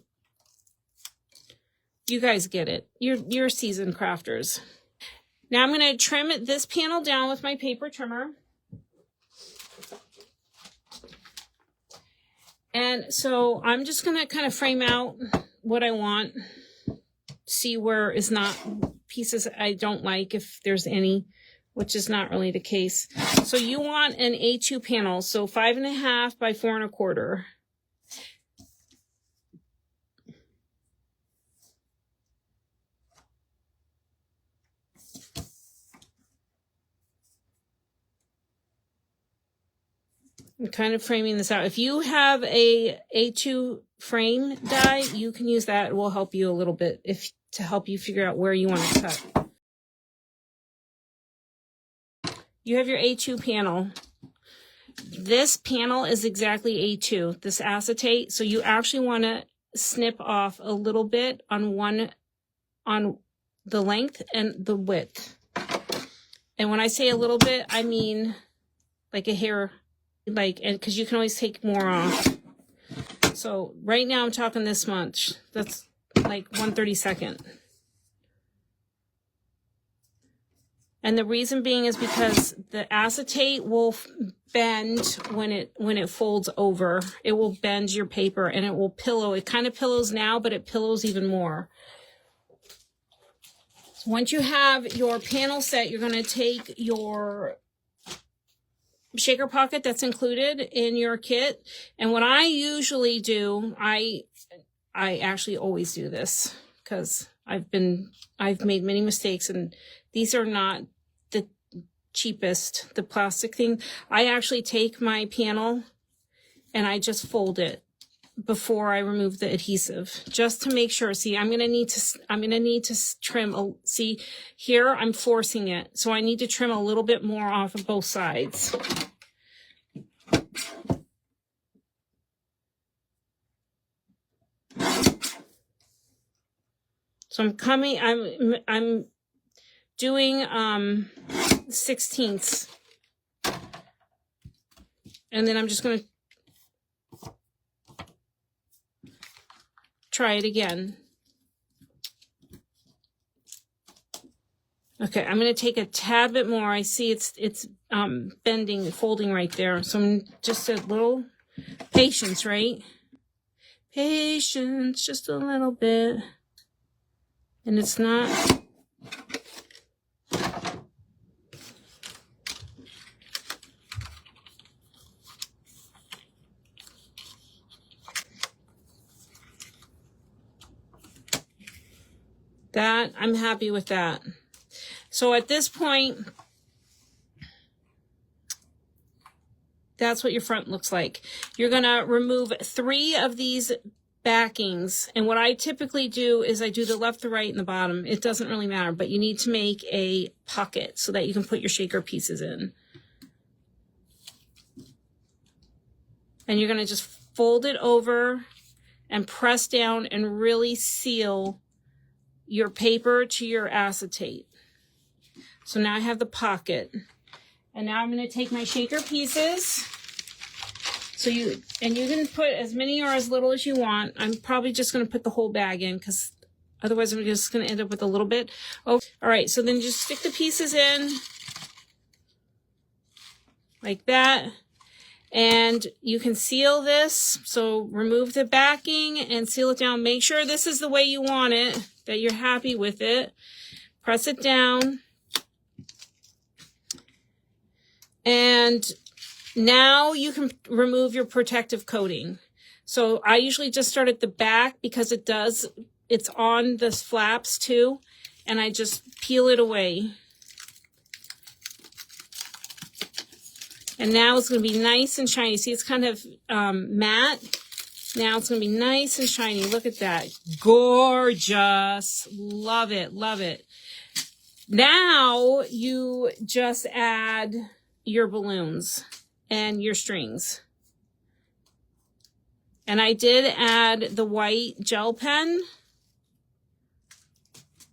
you guys get it. You're seasoned crafters. Now I'm going to trim this panel down with my paper trimmer. And so I'm just going to kind of frame out what I want. See where is not pieces I don't like, if there's any, which is not really the case. So you want an A2 panel, so 5.5 by 4 1/4. I'm kind of framing this out. If you have a A2 frame die, you can use that. It will help you a little bit to help you figure out where you want to cut. You have your A2 panel. This panel is exactly A2, this acetate. So you actually want to snip off a little bit on the length and the width. And when I say a little bit, I mean like a hair, and because you can always take more off. So right now I'm talking this much. That's like 1/32. And the reason being is because the acetate will bend when it folds over. It will bend your paper and it will pillow. It kind of pillows now, but it pillows even more. So once you have your panel set, you're going to take your shaker pocket that's included in your kit. And what I usually do, I actually always do this because I've made many mistakes, and these are not the cheapest, the plastic thing. I actually take my panel and I just fold it before I remove the adhesive, just to make sure. See, I'm going to need to trim. See here, I'm forcing it. So I need to trim a little bit more off of both sides. So I'm doing 1/16, and then I'm just going to try it again. Okay, I'm going to take a tad bit more. I see it's bending, folding right there. So I'm just a little patience, right? Patience, just a little bit. And it's not. That, I'm happy with that. So at this point, that's what your front looks like. You're going to remove 3 of these backings. And what I typically do is I do the left, the right, and the bottom. It doesn't really matter, but you need to make a pocket so that you can put your shaker pieces in. And you're going to just fold it over and press down and really seal your paper to your acetate. So now I have the pocket. And now I'm going to take my shaker pieces. So you can put as many or as little as you want. I'm probably just going to put the whole bag in because otherwise I'm just going to end up with a little bit. Oh, all right. So then just stick the pieces in like that. And you can seal this. So remove the backing and seal it down. Make sure this is the way you want it, that you're happy with it. Press it down. And now you can remove your protective coating. So I usually just start at the back because it's on the flaps too. And I just peel it away. And now it's going to be nice and shiny. See, it's kind of matte. Now it's going to be nice and shiny. Look at that. Gorgeous. Love it. Love it. Now you just add your balloons and your strings. And I did add the white gel pen.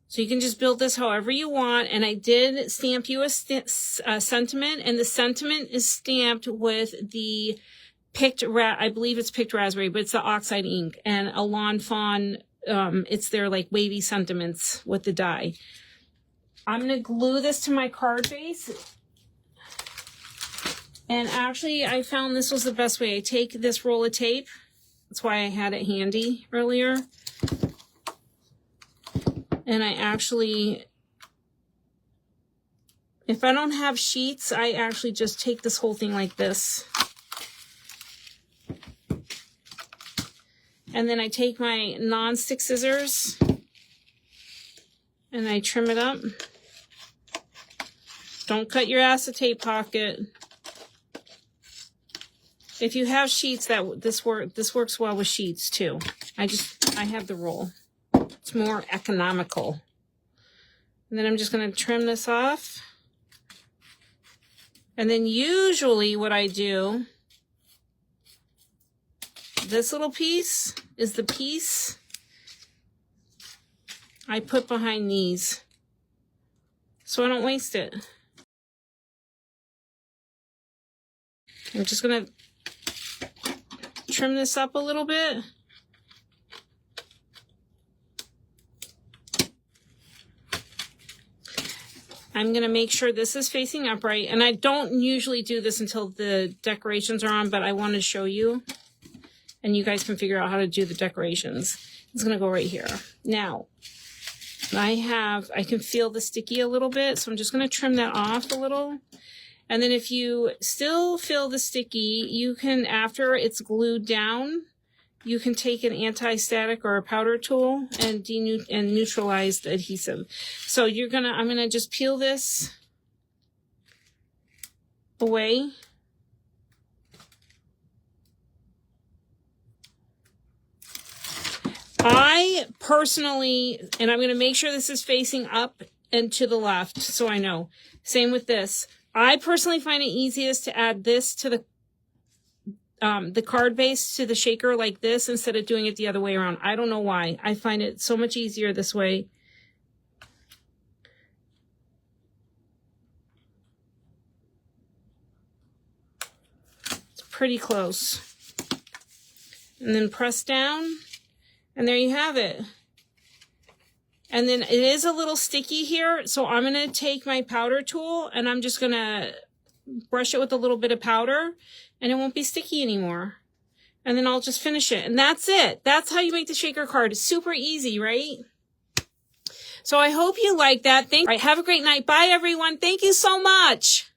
So you can just build this however you want. And I did stamp you a sentiment. And the sentiment is stamped with the I believe it's picked raspberry, but it's the oxide ink. And a lawn fawn, it's their like wavy sentiments with the die. I'm going to glue this to my card base. And actually, I found this was the best way. I take this roll of tape. That's why I had it handy earlier. And I actually, if I don't have sheets, I actually just take this whole thing like this. And then I take my non-stick scissors and I trim it up. Don't cut your acetate pocket. If you have sheets, this works well with sheets too. I have the roll. It's more economical. And then I'm just going to trim this off. And then usually what I do, this little piece is the piece I put behind these, so I don't waste it. I'm just going to trim this up a little bit. I'm going to make sure this is facing upright, and I don't usually do this until the decorations are on, but I want to show you, and you guys can figure out how to do the decorations. It's going to go right here. Now, I can feel the sticky a little bit, so I'm just going to trim that off a little. And then if you still feel the sticky, you can, after it's glued down, you can take an anti-static or a powder tool and neutralize the adhesive. So I'm gonna just peel this away. I personally, and I'm gonna make sure this is facing up and to the left, so I know. Same with this. I personally find it easiest to add this to the card base to the shaker like this instead of doing it the other way around. I don't know why. I find it so much easier this way. It's pretty close. And then press down, and there you have it. And then it is a little sticky here, so I'm going to take my powder tool and I'm just going to brush it with a little bit of powder, and it won't be sticky anymore. And then I'll just finish it. And that's it. That's how you make the shaker card. It's super easy, right? So I hope you like that. All right, have a great night. Bye, everyone. Thank you so much.